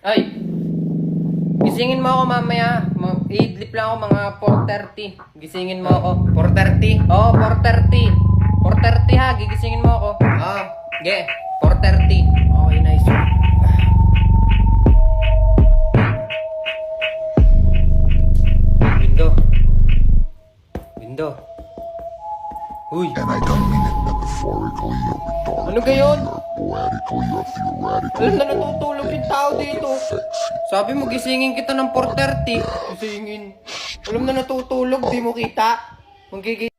Ay, gisingin mo ako mamaya. I-idlip lang ako mga 4:30. Gisingin mo ako. 4:30? Oo, 4:30. 4:30 ha, gigisingin mo ako. Ah, Ge, 4:30. okay, nice. Window. Window. Uy, And I don't mean it metaphorically or rhetorically ano gayon? or poetically or theoretically. Alam na natutulog yung tao dito. Sabi mo gisingin kita ng 4:30. Gisingin. Alam na natutulog, di mo kita. Magiging